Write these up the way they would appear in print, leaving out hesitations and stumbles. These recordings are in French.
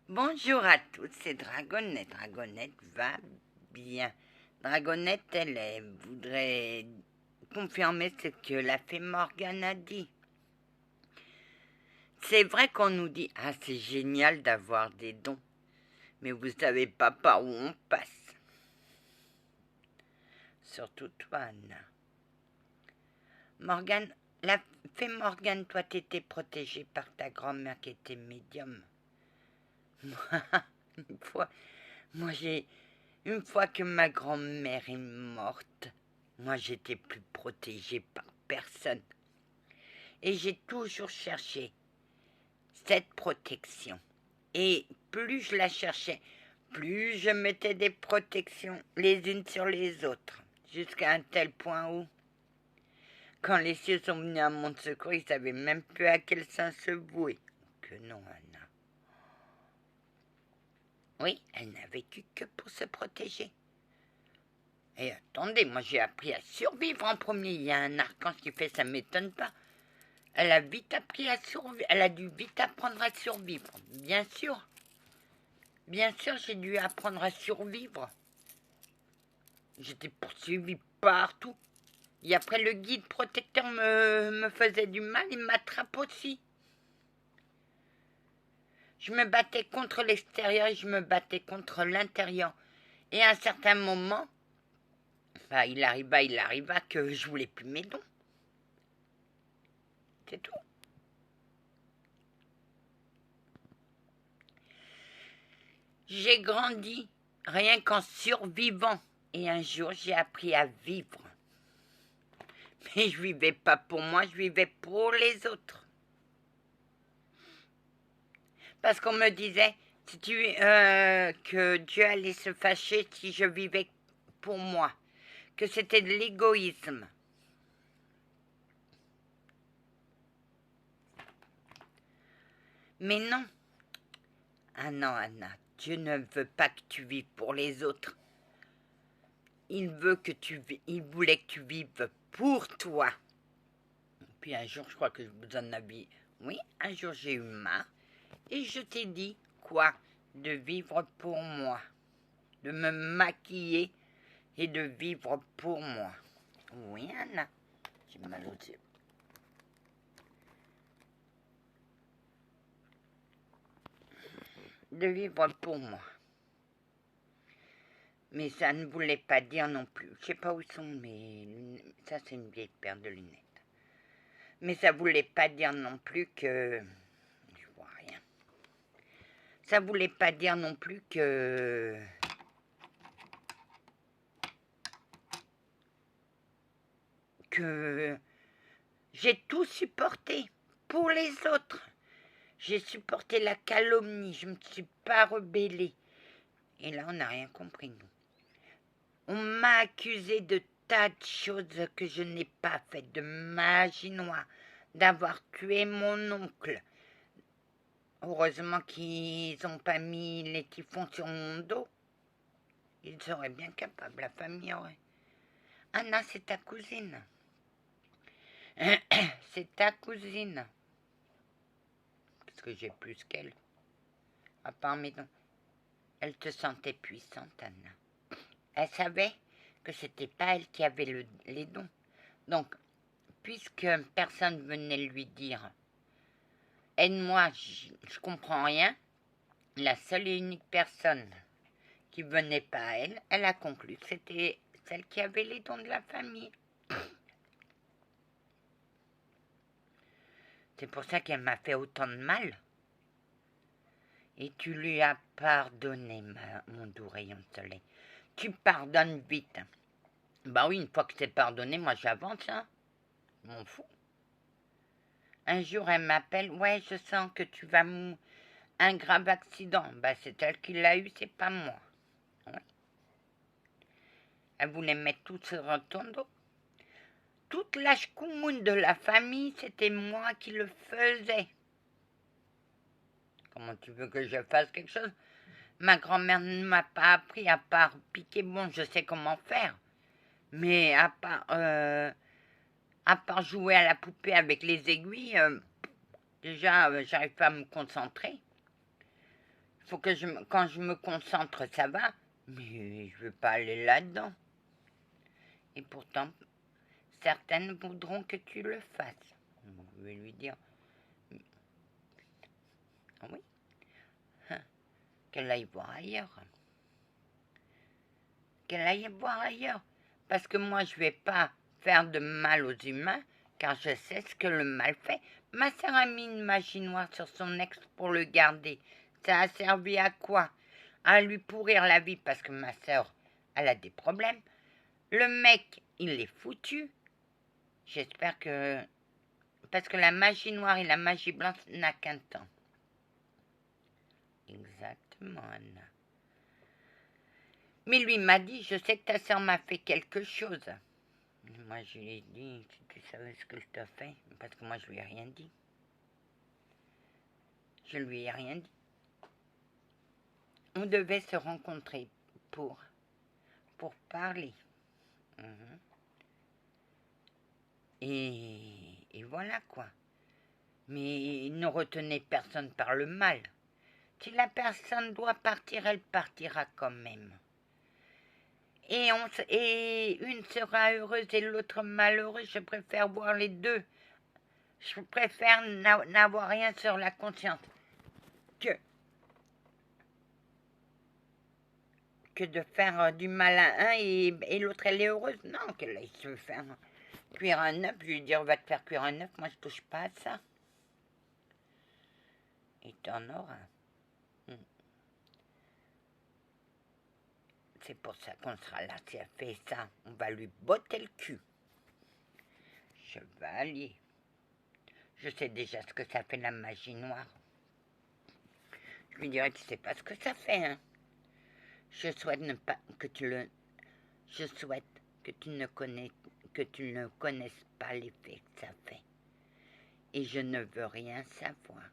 Bonjour à tous, c'est Dragonette. Dragonette va bien. Dragonette, elle voudrait confirmer ce que la fée Morgane a dit. C'est vrai qu'on nous dit « Ah, c'est génial d'avoir des dons », mais vous savez pas par où on passe. Surtout toi, Anna. Morgane, la fée Morgane, toi, t'étais protégée par ta grand-mère qui était médium. Une fois, moi une fois que ma grand-mère est morte, moi j'étais plus protégée par personne. Et j'ai toujours cherché cette protection. Et plus je la cherchais, plus je mettais des protections les unes sur les autres. Jusqu'à un tel point où, quand les cieux sont venus à mon secours, ils ne savaient même plus à quel sein se vouer. Que non, Anna. Oui, elle n'a vécu que pour se protéger. Et attendez, moi j'ai appris à survivre en premier. Il y a un archange qui fait, ça ne m'étonne pas. Elle a vite appris à survivre. Elle a dû vite apprendre à survivre. Bien sûr. Bien sûr, j'ai dû apprendre à survivre. J'étais poursuivie partout. Et après, le guide protecteur me faisait du mal, il m'attrape aussi. Je me battais contre l'extérieur et je me battais contre l'intérieur. Et à un certain moment, il arriva que je voulais plus mes dons. C'est tout. J'ai grandi rien qu'en survivant. Et un jour, j'ai appris à vivre. Mais je vivais pas pour moi, je vivais pour les autres. Parce qu'on me disait que Dieu allait se fâcher si je vivais pour moi. Que c'était de l'égoïsme. Mais non. Ah non, Anna, Dieu ne veut pas que tu vives pour les autres. Il voulait que tu vives pour toi. Puis un jour, je crois que vous en aviez... Oui, un jour j'ai eu marre. Et je t'ai dit, quoi? De vivre pour moi. De me maquiller et de vivre pour moi. Oui, Anna. J'ai mal aux yeux. De vivre pour moi. Mais ça ne voulait pas dire non plus. Je sais pas où sont mes lunettes. Ça, c'est une vieille paire de lunettes. Mais ça voulait pas dire non plus que... Je vois rien. Ça voulait pas dire non plus que... J'ai tout supporté pour les autres. J'ai supporté la calomnie, je ne me suis pas rebellée. Et là, on n'a rien compris, nous. On m'a accusé de tas de choses que je n'ai pas faites, de magie noire, d'avoir tué mon oncle. Heureusement qu'ils n'ont pas mis les typhons sur mon dos. Ils seraient bien capables, la famille aurait. Anna, c'est ta cousine. C'est ta cousine. Parce que j'ai plus qu'elle. À part mes dons. Elle te sentait puissante, Anna. Elle savait que c'était pas elle qui avait les dons. Donc, puisque personne venait lui dire « Aide-moi, je comprends rien », la seule et unique personne qui venait pas à elle, elle a conclu que c'était celle qui avait les dons de la famille. C'est pour ça qu'elle m'a fait autant de mal. Et tu lui as pardonné, mon doux rayon de soleil. Tu pardonnes vite. Bah oui, une fois que c'est pardonné, moi j'avance, hein. Je m'en fous. Un jour, elle m'appelle, ouais, je sens que tu vas un grave accident. Bah c'est elle qui l'a eu, c'est pas moi. Ouais. Elle voulait mettre tout sur ton dos. Toute la schkoumoune de la famille, c'était moi qui le faisais. Comment tu veux que je fasse quelque chose? Ma grand-mère ne m'a pas appris à part piquer. Bon, je sais comment faire. Mais à part jouer à la poupée avec les aiguilles, déjà, j'arrive pas à me concentrer. Faut que quand je me concentre, ça va, mais je veux pas aller là-dedans. Et pourtant, certaines voudront que tu le fasses. Je vais lui dire, ah oui, qu'elle aille voir ailleurs. Qu'elle aille voir ailleurs. Parce que moi, je vais pas faire de mal aux humains, car je sais ce que le mal fait. Ma sœur a mis une magie noire sur son ex pour le garder. Ça a servi à quoi? À lui pourrir la vie, parce que ma sœur, elle a des problèmes. Le mec, il est foutu. J'espère que... Parce que la magie noire et la magie blanche n'a qu'un temps. Exactement, Anna. Mais lui m'a dit, je sais que ta sœur m'a fait quelque chose. Moi, je lui ai dit, si tu savais ce que je t'ai fait, parce que moi, je lui ai rien dit. Je lui ai rien dit. On devait se rencontrer pour parler. Et voilà quoi. Mais ne retenez personne par le mal. Si la personne doit partir, elle partira quand même. Et une sera heureuse et l'autre malheureuse. Je préfère voir les deux. Je préfère n'avoir rien sur la conscience que de faire du mal à un et l'autre elle est heureuse. Non, qu'elle aille se faire cuire un œuf, je lui dire va te faire cuire un œuf, moi je touche pas à ça. Et t'en auras. C'est pour ça qu'on sera là, si elle fait ça, on va lui botter le cul. Chevalier. Je sais déjà ce que ça fait la magie noire. Je lui dirais, tu sais pas ce que ça fait, hein. Je souhaite que tu ne connaisses pas l'effet que ça fait. Et je ne veux rien savoir.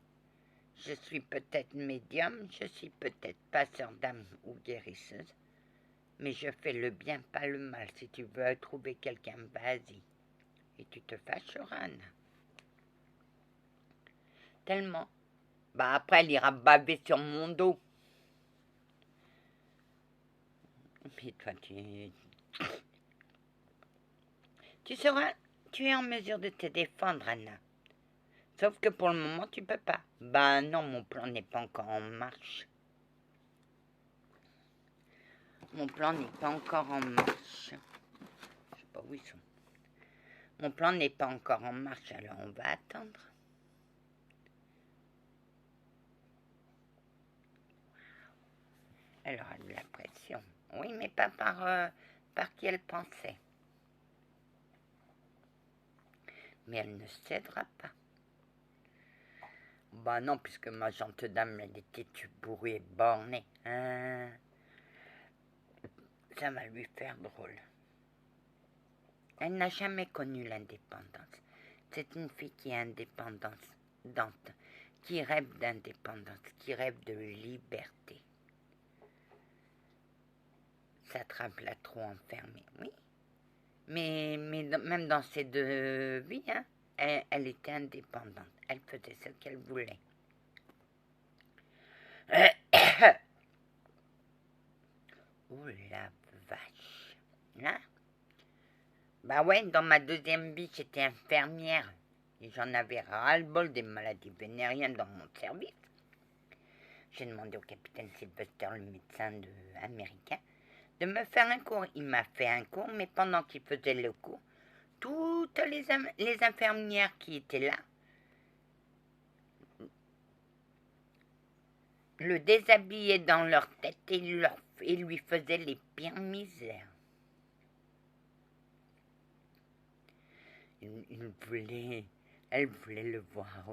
Je suis peut-être médium, je suis peut-être passeur d'âme ou guérisseuse, mais je fais le bien, pas le mal. Si tu veux trouver quelqu'un, vas-y. Et tu te fâcheras, Anna. Tellement. Bah après, elle ira baver sur mon dos. Mais toi, tu es en mesure de te défendre, Anna. Sauf que pour le moment, tu peux pas. Bah non, mon plan n'est pas encore en marche. Mon plan n'est pas encore en marche. Je sais pas où ils sont. Mon plan n'est pas encore en marche, alors on va attendre. Elle aura de la pression. Oui, mais pas par qui elle pensait. Mais elle ne cédera pas. Bah non, puisque ma gentille dame, elle était bourrée et bornée. Hein, ça va lui faire drôle. Elle n'a jamais connu l'indépendance. C'est une fille qui est indépendante, qui rêve d'indépendance, qui rêve de liberté. Ça l'a trop enfermée, oui. Mais même dans ses deux vies, hein, elle était indépendante. Elle faisait ce qu'elle voulait. Oh la vache. Hein? Bah ouais, dans ma deuxième vie, j'étais infirmière. Et j'en avais ras-le-bol des maladies vénériennes dans mon service. J'ai demandé au capitaine Sylvester, le médecin américain, de me faire un cours. Il m'a fait un cours, mais pendant qu'il faisait le cours, toutes les infirmières qui étaient là le déshabillaient dans leur tête et lui faisaient les pires misères. Elle voulait le voir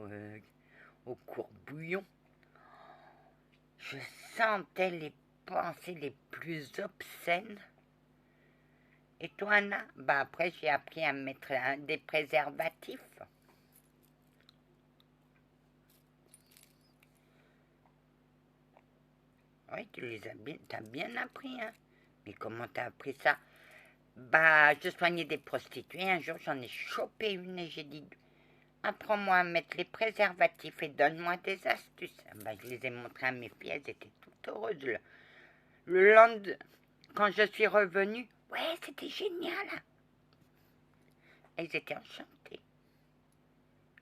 au courbouillon. Je sentais les pensées les plus obscènes. Et toi, Anna? Bah après, j'ai appris à mettre des préservatifs. Oui, t'as bien appris, hein. Mais comment t'as appris ça? Bah, je soignais des prostituées. Un jour, j'en ai chopé une et j'ai dit, apprends-moi à mettre les préservatifs et donne-moi des astuces. Ben, je les ai montrées à mes filles, elles étaient toutes heureuses. Le lendemain, quand je suis revenue, ouais, c'était génial. Elles étaient enchantées.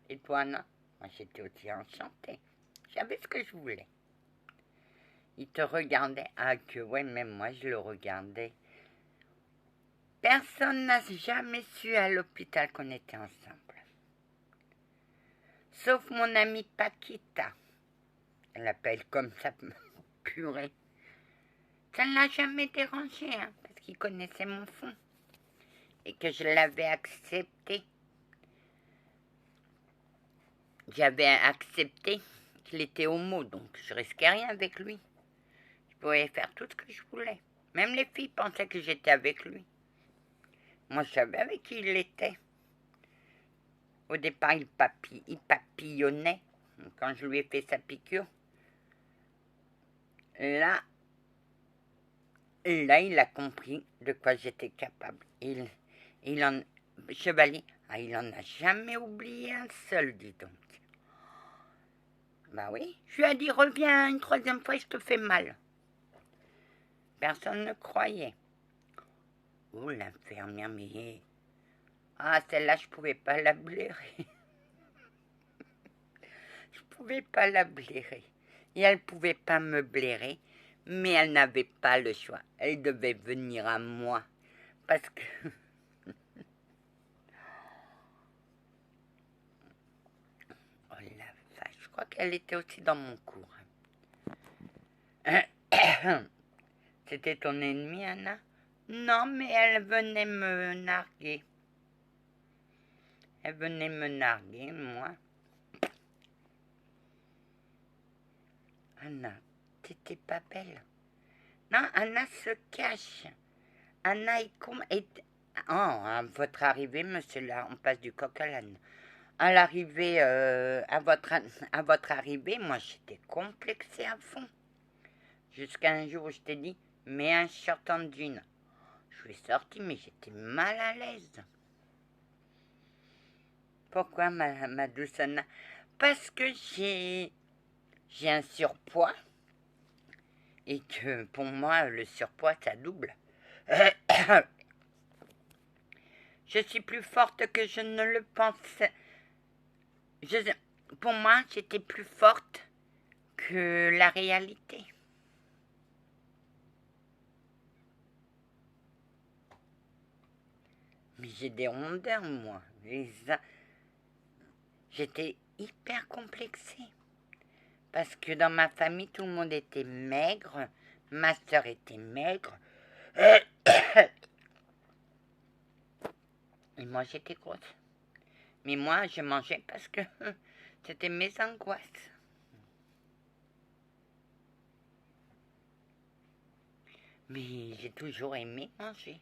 Et toi, non? Moi, j'étais aussi enchantée. J'avais ce que je voulais. Il te regardait. Ah, que ouais, même moi, je le regardais. Personne n'a jamais su à l'hôpital qu'on était ensemble. Sauf mon amie Paquita. Elle appelle comme ça, purée. Ça ne l'a jamais dérangé, hein, parce qu'il connaissait mon fond. Et que je l'avais accepté. J'avais accepté qu'il était homo, donc je risquais rien avec lui. Je pouvais faire tout ce que je voulais. Même les filles pensaient que j'étais avec lui. Moi, je savais avec qui il était. Au départ, il papillonnait quand je lui ai fait sa piqûre. Là, il a compris de quoi j'étais capable. Chevalier, il en a jamais oublié un seul, dis donc. Bah oui, je lui ai dit, reviens une troisième fois, je te fais mal. Personne ne croyait. Oh, l'infirmière, mais... Ah, celle-là, je pouvais pas la blairer. Je pouvais pas la blairer. Et elle pouvait pas me blairer, mais elle n'avait pas le choix. Elle devait venir à moi. Parce que... Oh la vache, je crois qu'elle était aussi dans mon cours. C'était ton ennemie, Anna? Non, mais elle venait me narguer. Elle venait me narguer, moi. Anna, t'étais pas belle. Non, Anna se cache. Anna est comme... Oh, à votre arrivée, monsieur, là, on passe du coq à l'âne. À l'arrivée, à votre arrivée, moi, j'étais complexée à fond. Jusqu'à un jour où je t'ai dit, mets un short en jean. Je suis sortie, mais j'étais mal à l'aise. Pourquoi, ma douce Anna? Parce que j'ai un surpoids. Et que pour moi, le surpoids, ça double. Je suis plus forte que je ne le pensais. Pour moi, j'étais plus forte que la réalité. Mais j'ai des rondeurs, moi. J'étais hyper complexée. Parce que dans ma famille, tout le monde était maigre. Ma soeur était maigre. Et moi, j'étais grosse. Mais moi, je mangeais parce que c'était mes angoisses. Mais j'ai toujours aimé manger.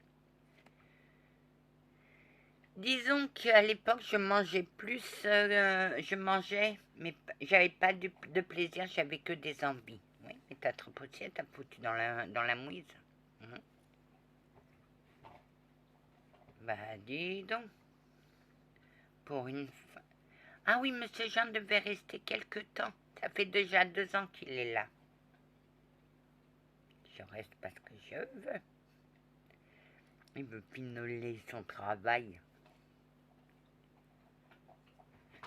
Disons qu'à l'époque, je mangeais plus, je mangeais, mais j'avais pas de plaisir, j'avais que des envies. Oui, mais t'as trop poussé, t'as foutu dans la mouise. Bah, dis donc, pour une fois. Ah oui, monsieur Jean devait rester quelque temps. Ça fait déjà 2 ans qu'il est là. Je reste parce que je veux. Il veut pinoler son travail.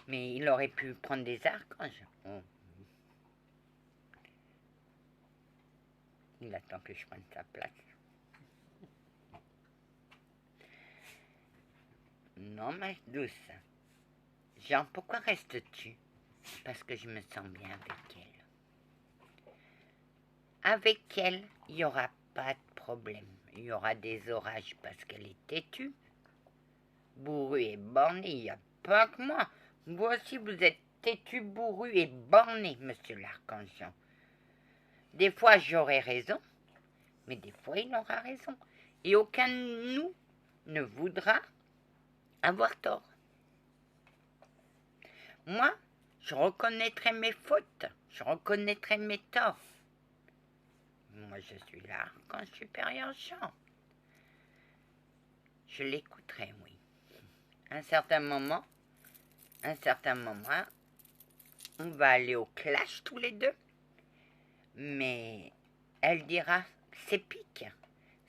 Mais il aurait pu prendre des archanges. Oh. Il attend que je prenne sa place. Non, ma douce. Jean, pourquoi restes-tu? Parce que je me sens bien avec elle. Avec elle, il n'y aura pas de problème. Il y aura des orages parce qu'elle est têtue. Bourrue et bornée, il n'y a pas que moi. Vous aussi, vous êtes têtu, bourru et borné, monsieur l'archange Jean. Des fois, j'aurai raison, mais des fois, il aura raison. Et aucun de nous ne voudra avoir tort. Moi, je reconnaîtrai mes fautes, je reconnaîtrai mes torts. Moi, je suis l'archange supérieur Jean. Je l'écouterai, oui. À un certain moment, un certain moment, on va aller au clash tous les deux. Mais elle dira, c'est pique,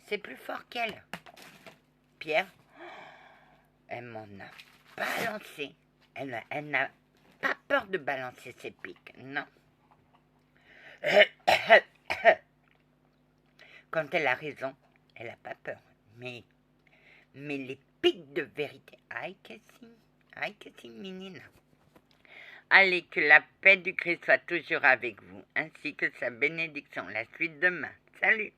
c'est plus fort qu'elle. Pierre, elle m'en a balancé. Elle n'a pas peur de balancer ses piques, non. Quand elle a raison, elle n'a pas peur. Mais les pics de vérité, aïe que si, menina. Allez, que la paix du Christ soit toujours avec vous, ainsi que sa bénédiction. La suite demain. Salut!